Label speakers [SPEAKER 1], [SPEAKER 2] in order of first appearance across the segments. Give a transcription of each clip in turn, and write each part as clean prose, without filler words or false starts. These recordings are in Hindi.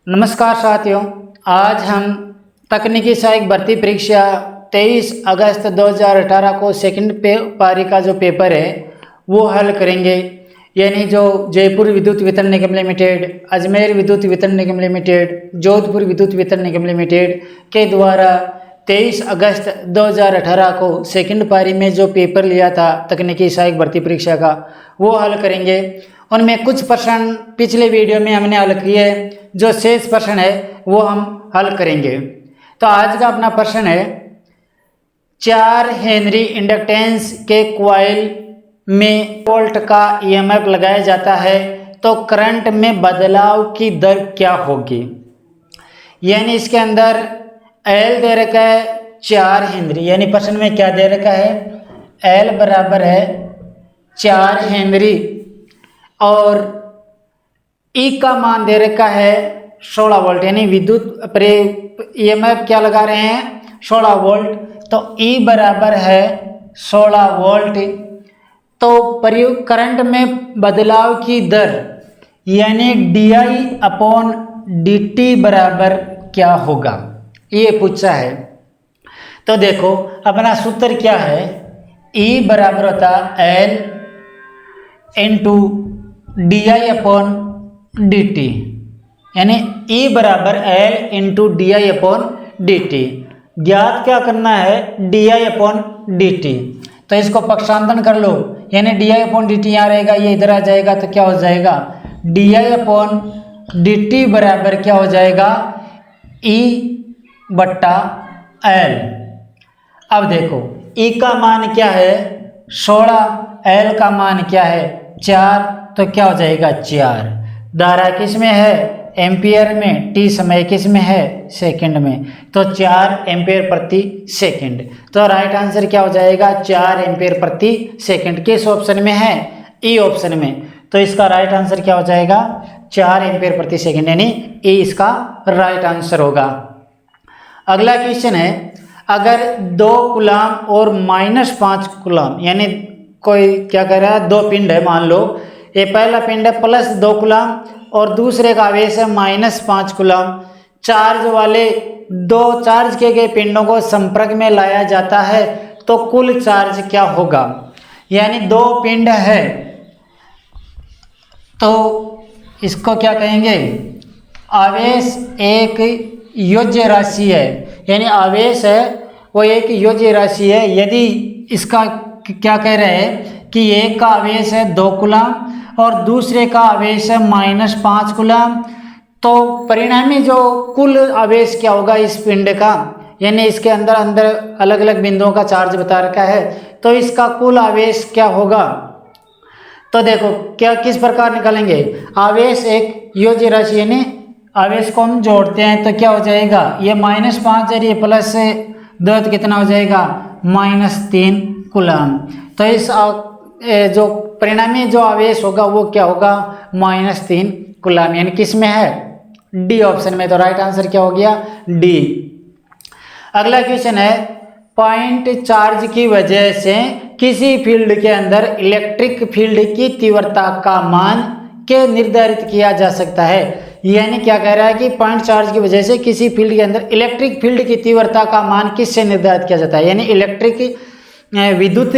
[SPEAKER 1] नमस्कार साथियों, आज हम तकनीकी सहायक भर्ती परीक्षा 23 अगस्त 2018 को सेकंड पारी का जो पेपर है वो हल करेंगे। यानी जो जयपुर विद्युत वितरण निगम लिमिटेड, अजमेर विद्युत वितरण निगम लिमिटेड, जोधपुर विद्युत वितरण निगम लिमिटेड के द्वारा 23 अगस्त 2018 को सेकंड पारी में जो पेपर लिया था तकनीकी सहायक भर्ती परीक्षा का, वो हल करेंगे। उनमें कुछ प्रश्न पिछले वीडियो में हमने हल किए, जो शेष प्रश्न है वो हम हल करेंगे। तो आज का अपना प्रश्न है, 4 हेनरी इंडक्टेंस के कॉइल में वोल्ट का ईएमएफ लगाया जाता है तो करंट में बदलाव की दर क्या होगी। यानी इसके अंदर एल दे रखा है 4 हेनरी, यानी प्रश्न में क्या दे रखा है, एल बराबर है 4 हेनरी और ई का मान दे रखा है 16 वोल्ट। यानी विद्युत ईएमएफ क्या लगा रहे हैं, 16 वोल्ट। तो ई बराबर है 16 वोल्ट। तो प्रयुक्त करंट में बदलाव की दर यानी di/dt बराबर क्या होगा, ये पूछा है। तो देखो अपना सूत्र क्या है, E बराबर होता L इंटू di/dt, यानी E बराबर L इंटू di/dt। ज्ञात क्या करना है, di/dt। तो इसको पक्षांतरण कर लो, यानी di/dt यहाँ रहेगा, ये इधर आ जाएगा तो क्या हो जाएगा, di/dt बराबर क्या हो जाएगा, E/L। अब देखो E का मान क्या है 16, L का मान क्या है 4, तो क्या हो जाएगा 4। धारा किस में है, एम्पियर में, टी समय किस में है, सेकंड में, तो 4 एम्पियर प्रति सेकंड। तो राइट आंसर क्या हो जाएगा, 4 एम्पियर प्रति सेकंड। किस ऑप्शन में है, ई ऑप्शन में। तो इसका राइट आंसर क्या हो जाएगा, 4 एम्पियर प्रति सेकंड, यानी ई इसका राइट आंसर होगा। अगला क्वेश्चन है, अगर 2 कूलम और -5 कूलम, यानी कोई क्या कह रहा है, 2 पिंड है, मान लो ये पहला पिंड है +2 कूलम और दूसरे का आवेश है -5 कूलम। चार्ज वाले 2 चार्ज किए गए पिंडों को संपर्क में लाया जाता है तो कुल चार्ज क्या होगा। यानी 2 पिंड है तो इसको क्या कहेंगे, आवेश एक योज्य राशि है, यानी आवेश है वो एक योज्य राशि है। यदि इसका क्या कह रहे हैं कि एक का आवेश है 2 कूलम और दूसरे का आवेश है -5 कूलम, तो परिणामी जो कुल आवेश क्या होगा इस पिंड का, यानी इसके अंदर अलग अलग बिंदुओं का चार्ज बता रखा है, तो इसका कुल आवेश क्या होगा। तो देखो क्या किस प्रकार निकालेंगे, आवेश एक योज्य राशि, यानी आवेश को हम जोड़ते हैं तो क्या हो जाएगा, ये -5 है, ये +2 तो कितना हो जाएगा, -3 कूलम। तो इस जो परिणामी जो आवेश होगा वो क्या होगा, -3 कूलम, यानी किस में है, डी ऑप्शन में। तो राइट आंसर क्या हो गया, डी। अगला क्वेश्चन है, पॉइंट चार्ज की वजह से किसी फील्ड के अंदर इलेक्ट्रिक फील्ड की तीव्रता का मान के निर्धारित किया जा सकता है। यानी क्या कह रहा है कि पॉइंट चार्ज की वजह से किसी फील्ड के अंदर इलेक्ट्रिक फील्ड की तीव्रता का मान किससे निर्धारित किया जाता है, यानी इलेक्ट्रिक विद्युत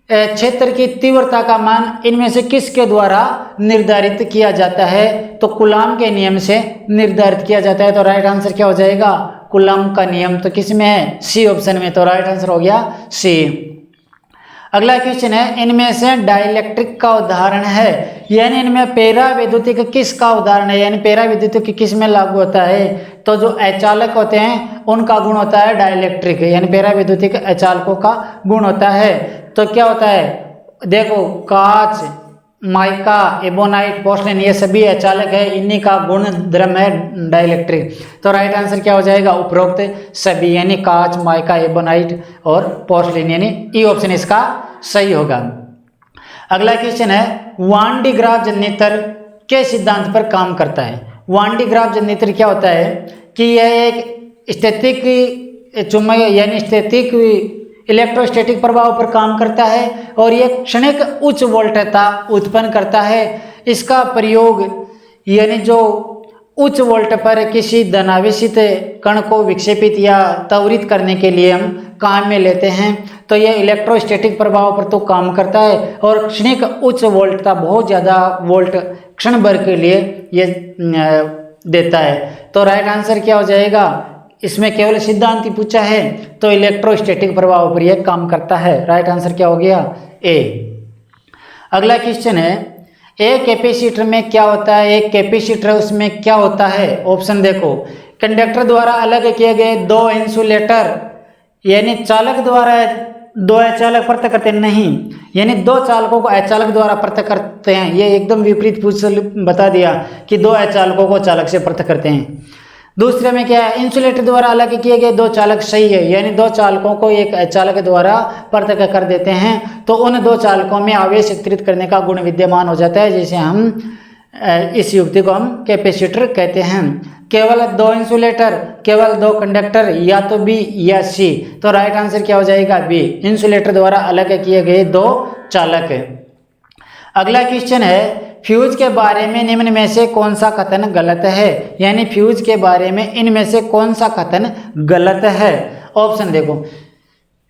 [SPEAKER 1] क्षेत्र की तीव्रता का मान इनमें से किसके द्वारा निर्धारित किया जाता है, तो कूलॉम के नियम से निर्धारित किया जाता है। तो राइट आंसर क्या हो जाएगा, कूलॉम का नियम, तो किस में है, सी ऑप्शन में। तो राइट आंसर हो गया सी। अगला क्वेश्चन है, इनमें से डाइलेक्ट्रिक का उदाहरण है, यानी इनमें पेरा विद्युतिक किसका उदाहरण है, यानी पेरा विद्युतिक किस में लागू होता है, तो जो अचालक होते हैं उनका गुण होता है डाइलेक्ट्रिक, यानी पेरा विद्युतिक अचालकों का गुण होता है। तो क्या होता है, देखो कांच, माइका, एबोनाइट, पोर्सलिन, ये सभी अचालक है, इन्हीं का गुण द्रव्य है डाइलेक्ट्रिक। तो राइट आंसर क्या हो जाएगा, उपरोक्त सभी, यानी कांच, माइका, एबोनाइट और पोर्सलिन, यानी ई ऑप्शन इसका सही होगा। अगला क्वेश्चन है, वान डी ग्राफ जनरेटर के सिद्धांत पर काम करता है। वान डी ग्राफ जनरेटर क्या होता है कि यह एक स्थैतिक चुंबकीय, यानी स्थैतिक इलेक्ट्रोस्टैटिक प्रभाव पर काम करता है और यह क्षणिक उच्च वोल्टता उत्पन्न करता है। इसका प्रयोग यानी जो उच्च वोल्ट पर किसी धनावेशित कण को विक्षेपित या त्वरित करने के लिए हम काम में लेते हैं तो यह इलेक्ट्रोस्टैटिक प्रभाव पर तो काम करता है और क्षणिक उच्च वोल्टता बहुत ज़्यादा वोल्ट क्षण भर के लिए ये देता है। तो राइट आंसर क्या हो जाएगा, इसमें केवल सिद्धांत ही पूछा है तो इलेक्ट्रोस्टैटिक प्रभाव पर यह काम करता है। राइट आंसर क्या हो गया, ए। अगला क्वेश्चन है, एक कैपेसिटर में क्या होता है, एक कैपेसिटर उसमें क्या होता है। ऑप्शन देखो, कंडक्टर द्वारा अलग किए गए दो इंसुलेटर, यानी चालक द्वारा दो अचालक पृथक करते नहीं, यानी दो चालकों को अचालक द्वारा पृथक करते हैं। ये एकदम विपरीत बता दिया कि दो अचालकों को चालक से पृथक करते हैं। दूसरे में क्या है, इंसुलेटर द्वारा अलग किए गए दो चालक, सही है, यानी दो चालकों को एक चालक द्वारा पृथक कर देते हैं तो उन दो चालकों में आवेश वितरित करने का गुण विद्यमान हो जाता है, जिसे हम इस युक्ति को हम कैपेसिटर कहते हैं। केवल दो इंसुलेटर, केवल दो कंडक्टर, या तो बी या सी। तो राइट आंसर क्या हो जाएगा, बी, इंसुलेटर द्वारा अलग किए गए दो चालक। अगला क्वेश्चन है, फ्यूज के बारे में निम्न में से कौन सा कथन गलत है, यानी फ्यूज के बारे में इनमें से कौन सा कथन गलत है। ऑप्शन देखो,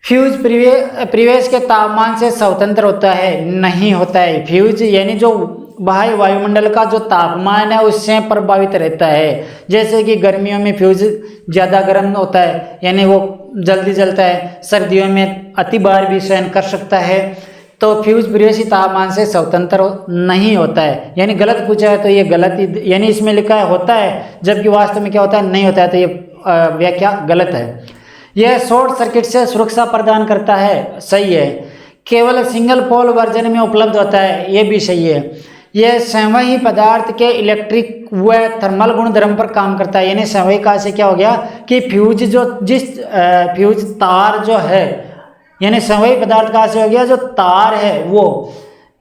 [SPEAKER 1] फ्यूज परिवेश के तापमान से स्वतंत्र होता है, नहीं होता है। फ्यूज यानी जो बाह्य वायुमंडल का जो तापमान है उससे प्रभावित रहता है। जैसे कि गर्मियों में फ्यूज ज़्यादा गर्म होता है, यानी वो जल्दी जलता है, सर्दियों में अति भार भी सहन कर सकता है। तो फ्यूज परिवेशी तापमान से स्वतंत्र नहीं होता है, यानी गलत पूछा है तो ये गलत ही, यानी इसमें लिखा है होता है जबकि वास्तव में क्या होता है, नहीं होता है, तो ये व्याख्या गलत है। यह शॉर्ट सर्किट से सुरक्षा प्रदान करता है, सही है। केवल सिंगल पोल वर्जन में उपलब्ध होता है, ये भी सही है। यह संवही पदार्थ के इलेक्ट्रिक व थर्मल गुणधर्म पर काम करता है, यानी संवही का से क्या हो गया कि फ्यूज जो फ्यूज तार जो है, यानी संवही पदार्थ का से हो गया जो तार है वो,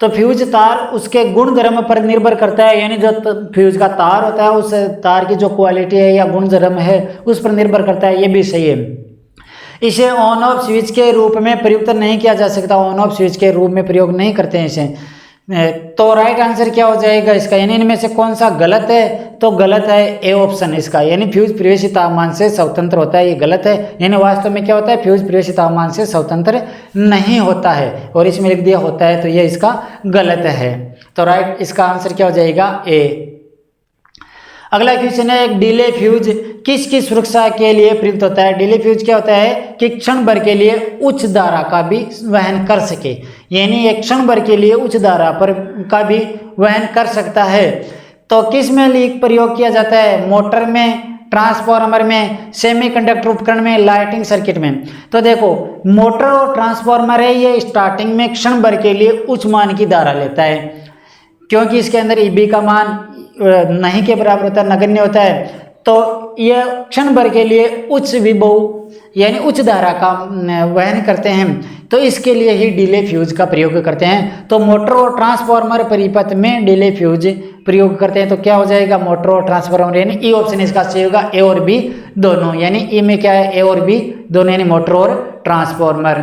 [SPEAKER 1] तो फ्यूज तार उसके गुणधर्म पर निर्भर करता है, यानी जो फ्यूज का तार होता है उस तार की जो क्वालिटी है या गुणधर्म है उस पर निर्भर करता है, ये भी सही है। इसे ऑन ऑफ स्विच के रूप में प्रयुक्त नहीं किया जा सकता, ऑन ऑफ स्विच के रूप में प्रयोग नहीं करते हैं इसे। तो राइट आंसर क्या हो जाएगा इसका, यानी इनमें से कौन सा गलत है, तो गलत है ए ऑप्शन इसका, यानी फ्यूज परिवेशी तापमान से स्वतंत्र होता है, ये गलत है। यानी वास्तव में क्या होता है, फ्यूज परिवेशी तापमान से स्वतंत्र नहीं होता है, और इसमें लिख दिया होता है तो ये इसका गलत है। तो राइट इसका आंसर क्या हो जाएगा, ए। अगला क्वेश्चन है, एक डिले फ्यूज किसकी सुरक्षा के लिए प्रयुक्त होता है। डिले फ्यूज क्या होता है कि क्षण भर के लिए उच्च धारा का भी वहन कर सके, यानी एक क्षण भर के लिए उच्च धारा पर का भी वहन कर सकता है। तो किस में लीक प्रयोग किया जाता है, मोटर में, ट्रांसफार्मर में, सेमीकंडक्टर उपकरण में, लाइटिंग सर्किट में। तो देखो मोटर और ट्रांसफार्मर है, ये स्टार्टिंग में क्षण भर के लिए उच्च मान की धारा लेता है, क्योंकि इसके अंदर ईबी का मान नहीं के बराबर होता है, नगण्य होता है। तो यह क्षण भर के लिए उच्च विभव यानी उच्च धारा का वहन करते हैं, तो इसके लिए ही डिले फ्यूज का प्रयोग करते हैं। तो मोटर और ट्रांसफार्मर परिपथ में डिले फ्यूज प्रयोग करते हैं, तो क्या हो जाएगा, मोटर और ट्रांसफार्मर, यानी ई ऑप्शन इसका सही होगा, ए और बी दोनों, यानी ई में क्या है, ए और बी दोनों, यानी मोटर और ट्रांसफार्मर।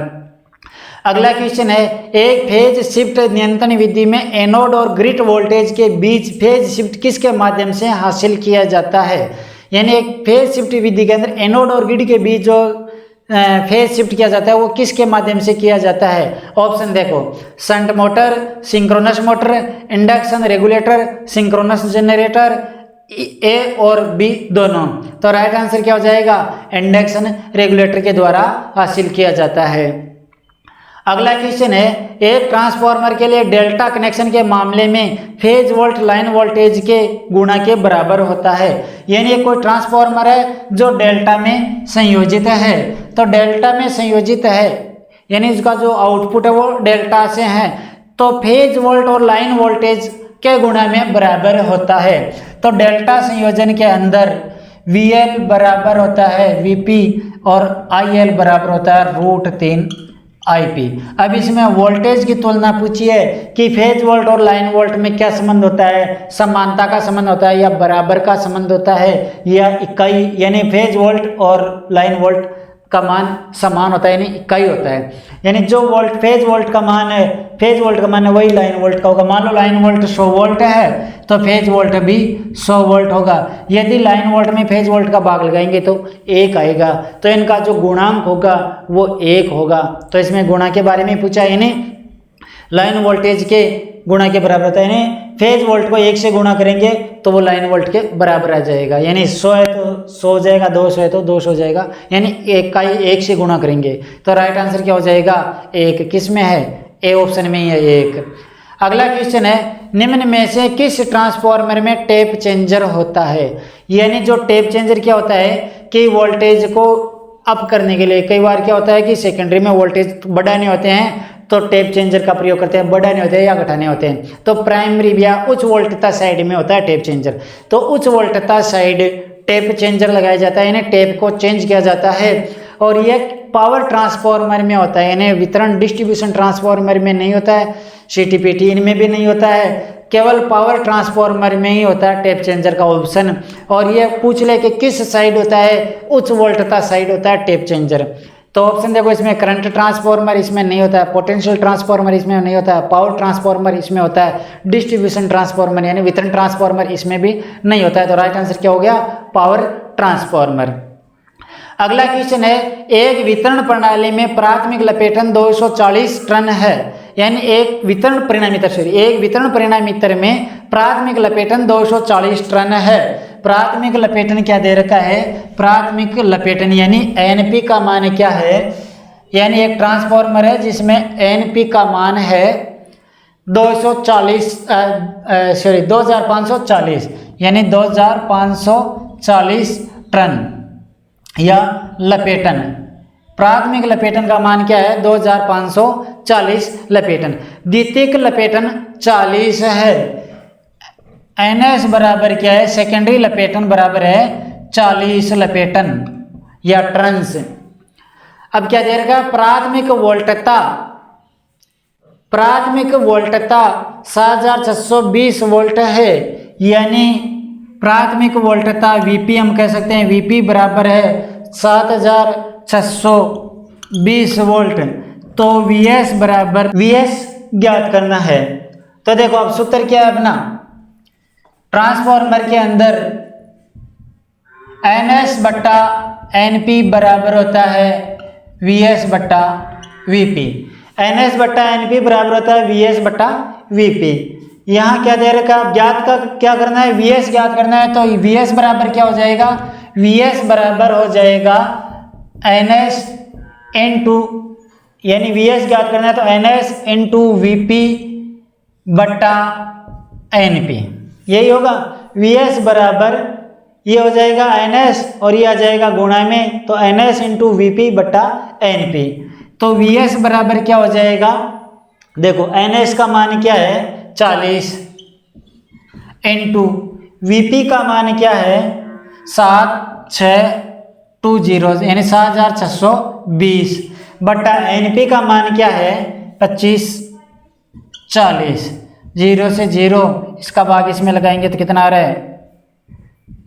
[SPEAKER 1] अगला क्वेश्चन है, एक फेज शिफ्ट नियंत्रण विधि में एनोड और ग्रिड वोल्टेज के बीच फेज शिफ्ट किसके माध्यम से हासिल किया जाता है। यानी एक फेज शिफ्ट विधि के अंदर एनोड और ग्रिड के बीच जो फेज शिफ्ट किया जाता है वो किसके माध्यम से किया जाता है। ऑप्शन देखो, shunt motor, synchronous motor, induction regulator, synchronous generator, A और बी दोनों। तो राइट आंसर क्या हो जाएगा, इंडक्शन रेगुलेटर के द्वारा हासिल किया जाता है। अगला क्वेश्चन है, एक ट्रांसफार्मर के लिए डेल्टा कनेक्शन के मामले में फेज वोल्ट लाइन वोल्टेज के गुणा के बराबर होता है। यानी एक कोई ट्रांसफार्मर है जो डेल्टा में संयोजित है, तो डेल्टा में संयोजित है यानी इसका जो आउटपुट है वो डेल्टा से है, तो फेज वोल्ट और लाइन वोल्टेज के गुणा में बराबर होता है। तो डेल्टा संयोजन के अंदर VL बराबर होता है VP और IL बराबर होता है √3 IP। अब इसमें वोल्टेज की तुलना पूछी है कि फेज वोल्ट और लाइन वोल्ट में क्या संबंध होता है, समानता का संबंध होता है या बराबर का संबंध होता है या इकाई, यानी फेज वोल्ट और लाइन वोल्ट का मान समान होता है, यानी इकाई होता है। यानी जो वोल्ट फेज वोल्ट का मान है, फेज वोल्ट का मान है वही लाइन वोल्ट का होगा। मान लो लाइन वोल्ट 100 वोल्ट है तो फेज वोल्ट भी 100 वोल्ट होगा। यदि लाइन वोल्ट में फेज वोल्ट का भाग लगाएंगे तो 1 आएगा, तो इनका जो गुणांक होगा वो 1 होगा। तो इसमें गुणा के बारे में पूछा, यानी लाइन वोल्टेज के गुणा के बराबर होता है, यानी फेज वोल्ट को 1 से गुणा करेंगे तो वो लाइन वोल्ट के बराबर आ जाएगा। यानी 100 है तो 100 हो जाएगा, 200 है तो 200 हो जाएगा, यानी 1 का 1 से गुणा करेंगे। तो राइट आंसर क्या हो जाएगा? 1। किस में है? ए ऑप्शन में ही है 1। अगला क्वेश्चन है, निम्न में से किस ट्रांसफार्मर में टेप चेंजर होता है? यानी जो टेप चेंजर क्या होता है कि वोल्टेज को अप करने के लिए, कई बार क्या होता है कि सेकेंडरी में वोल्टेज बढ़ाने होते हैं तो टेप चेंजर का प्रयोग करते हैं, बढ़ाने होते हैं या घटाने होते हैं। तो प्राइमरी या उच्च वोल्टता साइड में होता है टेप चेंजर, तो उच्च वोल्टता साइड टेप चेंजर लगाया जाता है, यानी टेप को चेंज किया जाता है। और यह पावर ट्रांसफार्मर में होता है, यानी वितरण डिस्ट्रीब्यूशन ट्रांसफार्मर में नहीं होता है, सीटीपीटी इनमें भी नहीं होता है, केवल पावर ट्रांसफार्मर में ही होता है टेप चेंजर का ऑप्शन। और ये पूछ ले कि किस साइड होता है? उच्च वोल्टता साइड होता है टेप चेंजर। तो ऑप्शन देखो, इसमें करंट ट्रांसफार्मर इसमें नहीं होता है, पोटेंशियल ट्रांसफार्मर इसमें नहीं होता है, पावर ट्रांसफार्मर इसमें होता है, डिस्ट्रीब्यूशन ट्रांसफार्मर यानी वितरण ट्रांसफार्मर इसमें भी नहीं होता है। तो राइट आंसर क्या हो गया? Power transformer. अगला क्वेश्चन है, एक वितरण प्रणाली में प्राथमिक लपेटन 240 टन है, यानी एक वितरण परिणामीतर में प्राथमिक लपेटन 240 टन है। प्राथमिक लपेटन क्या दे रखा है? प्राथमिक लपेटन यानी एनपी का मान क्या है? यानी एक ट्रांसफार्मर है जिसमें एनपी का मान है 2540, यानी 2540 टन या लपेटन। प्राथमिक लपेटन का मान क्या है? 2540 लपेटन। द्वितीयक लपेटन 40 है। एनएस बराबर क्या है? सेकेंडरी लपेटन बराबर है 40 लपेटन या ट्रंस। अब क्या दे रखा है? प्राथमिक वोल्टता 7620 वोल्ट है, यानी प्राथमिक वोल्टता वीपी हम कह सकते हैं, वीपी बराबर है 7620 वोल्ट। तो वीएस बराबर, वीएस ज्ञात करना है। तो देखो अब सूत्र क्या है अपना, ट्रांसफार्मर के अंदर एनएस बट्टा एनपी बराबर होता है वीएस बट्टा वीपी। एनएस बट्टा एनपी बराबर होता है वीएस बट्टा वीपी। यहाँ क्या दे रखा है? ज्ञात का क्या करना है? वीएस ज्ञात करना है। तो वीएस बराबर क्या हो जाएगा? वीएस बराबर हो जाएगा एनएस इनटू, यानी वीएस ज्ञात करना है तो एनएस इनटू वीपी बट्टा एनपी, यही होगा। वीएस बराबर ये हो जाएगा एनएस और ये आ जाएगा गुणा में, तो एनएस इंटू वीपी बट्टा एनपी। तो वीएस बराबर क्या हो जाएगा? देखो एनएस का मान क्या है? 40 इंटू वीपी का मान क्या है? 7620 यानी 7620 बट्टा एनपी का मान क्या है? 2540। 0 से 0 इसका भाग इसमें लगाएंगे तो कितना आ रहा है?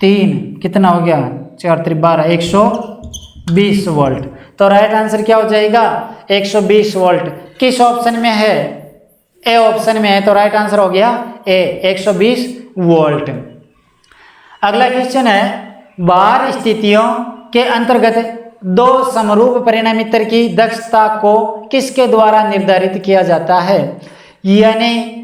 [SPEAKER 1] 3, कितना हो गया? 4 3 12, 120 वोल्ट। तो राइट आंसर क्या हो जाएगा? 120 वोल्ट। किस ऑप्शन में है? ए ऑप्शन में है, तो राइट आंसर हो गया ए, 120 वोल्ट। अगला क्वेश्चन है, बाहर स्थितियों के अंतर्गत दो समरूप परिणामीतर की दक्षता को किसके द्वारा निर्धारित किया जाता है? यानी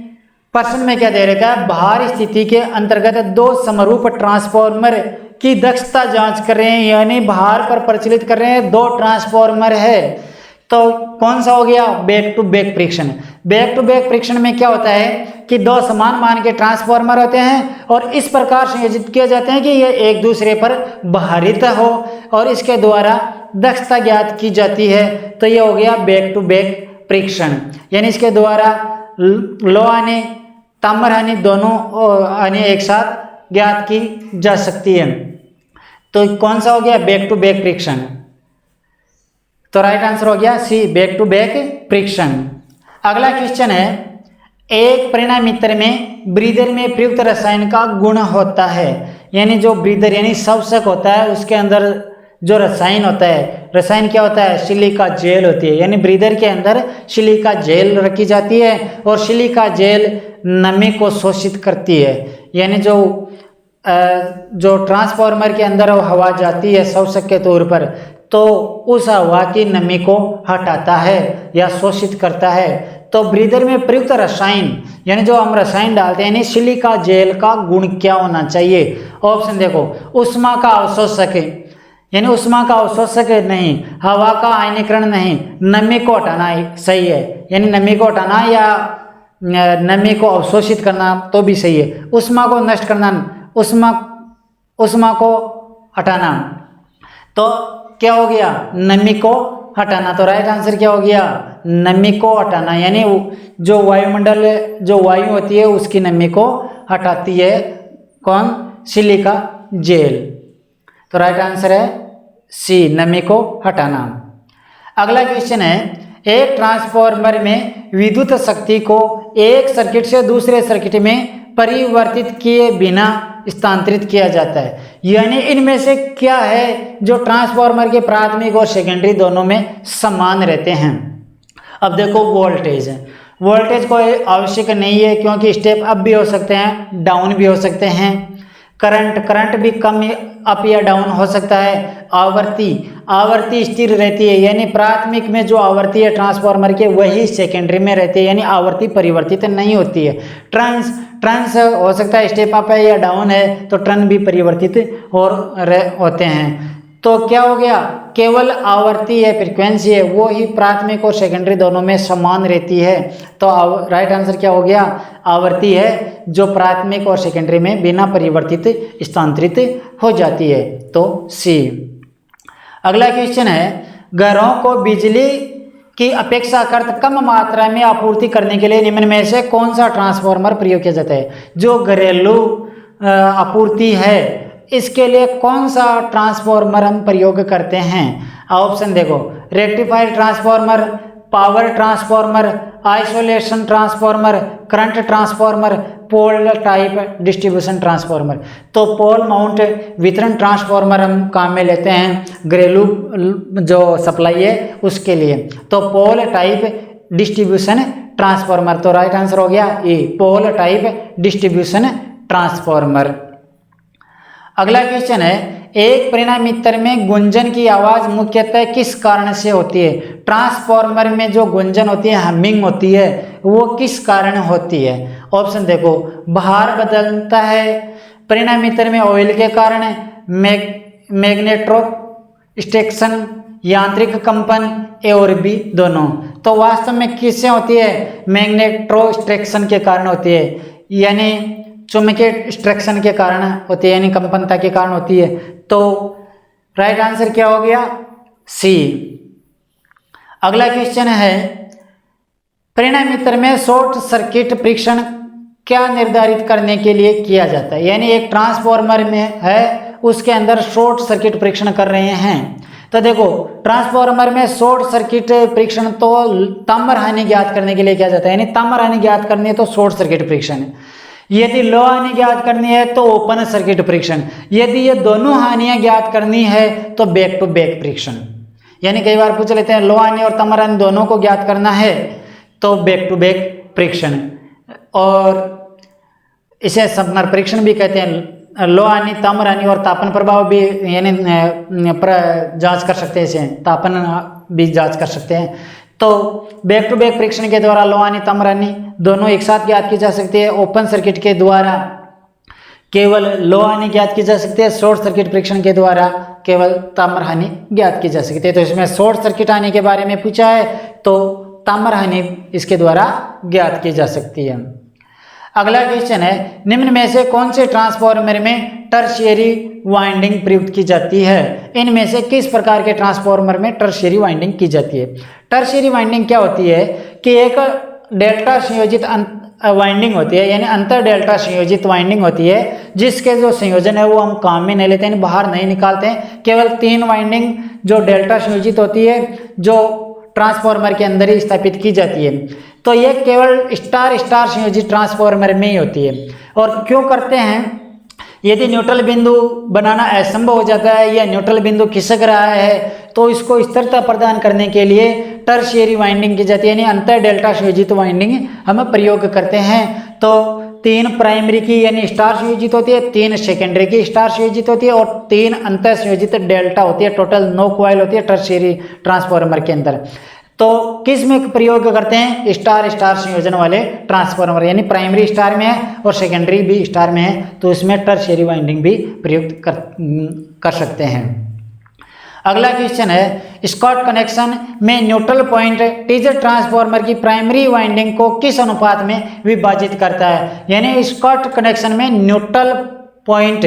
[SPEAKER 1] प्रश्न में क्या दे रखा है? बाहर स्थिति के अंतर्गत दो समरूप ट्रांसफार्मर की दक्षता जांच कर रहे हैं, यानी बाहर पर प्रचलित कर रहे हैं, दो ट्रांसफार्मर है। तो कौन सा हो गया? बैक टू बैक परीक्षण। बैक टू बैक परीक्षण में क्या होता है कि दो समान मान के ट्रांसफार्मर होते हैं और इस प्रकार संयोजित किए जाते हैं कि ये एक दूसरे पर भारित हो और इसके द्वारा दक्षता ज्ञात की जाती है। तो ये हो गया बैक टू बैक परीक्षण, यानी इसके द्वारा लोहा हानि ताम्र हानि दोनों हानि एक साथ ज्ञात की जा सकती है। तो कौन सा हो गया? बैक टू बैक परीक्षण। तो राइट आंसर हो गया सी, बैक टू बैक परीक्षण। अगला क्वेश्चन है, एक परिणामीतर में ब्रीदर में प्रयुक्त रसायन का गुण होता है, यानी जो ब्रीदर यानी सवसक होता है उसके अंदर जो रसायन होता है, रसायन क्या होता है, सिलिका जेल होती है, यानी ब्रीदर के अंदर सिलिका जेल रखी जाती है और सिलिका जेल नमी को शोषित करती है, यानी जो ट्रांसफार्मर के अंदर हवा जाती है शोषक के तौर पर, तो उस हवा की नमी को हटाता है या शोषित करता है। तो ब्रीदर में प्रयुक्त रसायन, यानी जो हम रसायन डालते हैं, यानी सिलिका जेल का गुण क्या होना चाहिए? ऑप्शन देखो, ऊष्मा का अवशोषक, यानी ऊष्मा का अवशोषक नहीं, हवा का आयनीकरण नहीं, नमी को हटाना सही है, यानी नमी को हटाना या नमी को अवशोषित करना तो भी सही है। ऊष्मा को नष्ट करना, ऊष्मा को हटाना, तो क्या हो गया, नमी को हटाना। तो राइट आंसर क्या हो गया, नमी को हटाना, यानी जो वायुमंडल, जो वायु होती है उसकी नमी को हटाती है कौन, सिलिका जेल। तो राइट आंसर है सी, नमी को हटाना। अगला क्वेश्चन है, एक ट्रांसफार्मर में विद्युत शक्ति को एक सर्किट से दूसरे सर्किट में परिवर्तित किए बिना स्थानांतरित किया जाता है, यानी इनमें से क्या है जो ट्रांसफार्मर के प्राथमिक और सेकेंडरी दोनों में समान रहते हैं? अब देखो, वोल्टेज है, वोल्टेज कोई आवश्यक नहीं है क्योंकि स्टेप अप भी हो सकते हैं, डाउन भी हो सकते हैं। करंट भी कम अप या डाउन हो सकता है। आवर्ती स्थिर रहती है, यानी प्राथमिक में जो आवृत्ति है ट्रांसफार्मर के वही सेकेंडरी में रहती है, यानी आवृत्ति परिवर्तित नहीं होती है। ट्रांस हो सकता है स्टेप अप है या डाउन है, तो ट्रांस भी परिवर्तित होते हैं। तो क्या हो गया, केवल आवर्ती है, फ्रीक्वेंसी है, वो ही प्राथमिक और सेकेंडरी दोनों में समान रहती है। तो राइट आंसर क्या हो गया, आवर्ती है जो प्राथमिक और सेकेंडरी में बिना परिवर्तित स्थानांतरित हो जाती है, तो सी। अगला क्वेश्चन है, घरों को बिजली की अपेक्षाकृत कम मात्रा में आपूर्ति करने के लिए निम्न में से कौन सा ट्रांसफार्मर प्रयोग किया जाता है? जो घरेलू आपूर्ति है इसके लिए कौन सा ट्रांसफार्मर हम प्रयोग करते हैं? ऑप्शन देखो, rectifier transformer, power transformer, isolation transformer, current transformer, pole type distribution transformer. तो पोल माउंट वितरण ट्रांसफार्मर हम काम में लेते हैं घरेलू जो सप्लाई है उसके लिए। तो पोल टाइप डिस्ट्रीब्यूशन ट्रांसफार्मर, तो राइट आंसर हो गया ए, पोल टाइप डिस्ट्रीब्यूशन ट्रांसफार्मर। अगला क्वेश्चन है, एक परिणामीतर में गुंजन की आवाज मुख्यतः किस कारण से होती है? ट्रांसफार्मर में जो गुंजन होती है, हमिंग होती है, वो किस कारण होती है? ऑप्शन देखो, भार बदलता है, परिणामीतर में ऑयल के कारण, मैग्नेट्रो स्टेक्शन, यांत्रिक कंपन, ए और बी दोनों। तो वास्तव में किससे होती है? मैग्नेट्रो स्टेक्शन के कारण होती है, यानी चुंबकीय स्ट्रक्शन के कारण होती है, यानी कंपनता के कारण होती है। तो राइट आंसर क्या हो गया, सी। अगला क्वेश्चन है, परिणामीतर में शॉर्ट सर्किट परीक्षण क्या निर्धारित करने के लिए किया जाता है? यानी एक ट्रांसफार्मर में है, उसके अंदर शॉर्ट सर्किट परीक्षण कर रहे हैं। तो देखो, ट्रांसफार्मर में शॉर्ट सर्किट परीक्षण तो ताम्र हानि ज्ञात करने के लिए किया जाता है, यानी ताम्र हानि ज्ञात करनी है तो शॉर्ट सर्किट परीक्षण है। यदि लो हानि ज्ञात करनी है तो ओपन सर्किट परीक्षण। यदि ये दोनों हानियां ज्ञात करनी है तो बैक टू बैक परीक्षण। यानी कई बार पूछ लेते हैं लो हानि और ताम्र हानि दोनों को ज्ञात करना है तो बैक टू बैक परीक्षण, और इसे समर परीक्षण भी कहते हैं। लो हानि, ताम्र हानि और तापन प्रभाव भी यानी जांच कर सकते हैं, इसे तापन भी जांच कर सकते हैं। तो बैक टू बैक परीक्षण के द्वारा लो हानि, ताम्र हानि दोनों एक साथ ज्ञात की जा सकती है। ओपन सर्किट के द्वारा केवल लो हानि ज्ञात की जा सकती है, शॉर्ट सर्किट परीक्षण के द्वारा केवल ताम्र हानि ज्ञात की जा सकती है। तो इसमें शॉर्ट सर्किट हानि के बारे में पूछा है तो ताम्र हानि इसके द्वारा ज्ञात की जा सकती है। अगला क्वेश्चन है, निम्न में से कौन से ट्रांसफार्मर में टर्शियरी वाइंडिंग प्रयुक्त की जाती है? इनमें से किस प्रकार के ट्रांसफार्मर में टर्शियरी वाइंडिंग की जाती है? टर्शियरी वाइंडिंग क्या होती है कि एक डेल्टा संयोजित वाइंडिंग होती है, यानी अंतर डेल्टा संयोजित वाइंडिंग होती है, जिसके जो संयोजन है वो हम काम में नहीं लेते हैं, बाहर नहीं निकालते हैं। केवल 3 वाइंडिंग जो डेल्टा संयोजित होती है जो ट्रांसफार्मर के अंदर ही स्थापित की जाती है। तो ये केवल स्टार स्टार संयोजित ट्रांसफार्मर में ही होती है। और क्यों करते हैं? यदि न्यूट्रल बिंदु बनाना असंभव हो जाता है या न्यूट्रल बिंदु खिसक रहा है तो इसको स्थिरता प्रदान करने के लिए टर्शियरी वाइंडिंग की जाती है, यानी अंतर डेल्टा संयोजित वाइंडिंग हम प्रयोग करते हैं। तो 3 प्राइमरी की यानी स्टार संयोजित होती है, 3 सेकेंडरी की स्टार संयोजित होती है और 3 अंतर संयोजित डेल्टा होती है। टोटल 9 कॉइल होती है टर्शियरी ट्रांसफार्मर के अंदर। तो किस में प्रयोग करते हैं? स्टार स्टार संयोजन वाले ट्रांसफार्मर, यानी प्राइमरी स्टार में है और सेकेंडरी भी स्टार में है, तो इसमें टर्शियरी वाइंडिंग भी प्रयुक्त कर सकते हैं। अगला क्वेश्चन है, स्कॉट कनेक्शन में न्यूट्रल पॉइंट टीजर ट्रांसफार्मर की प्राइमरी वाइंडिंग को किस अनुपात में विभाजित करता है? यानी स्कॉट कनेक्शन में न्यूट्रल पॉइंट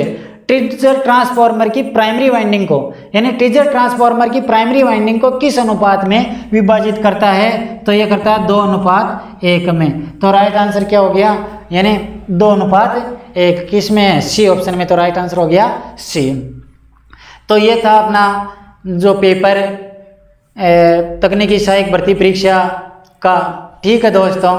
[SPEAKER 1] टीजर ट्रांसफार्मर की प्राइमरी वाइंडिंग को, यानी टीजर ट्रांसफार्मर की प्राइमरी वाइंडिंग को किस अनुपात में विभाजित करता है? तो ये करता है 2:1 में। तो राइट आंसर क्या हो गया? यानी 2:1। किस में है? सी ऑप्शन में। तो राइट आंसर हो गया सी। तो ये था अपना जो पेपर तकनीकी सहायक भर्ती परीक्षा का। ठीक है दोस्तों।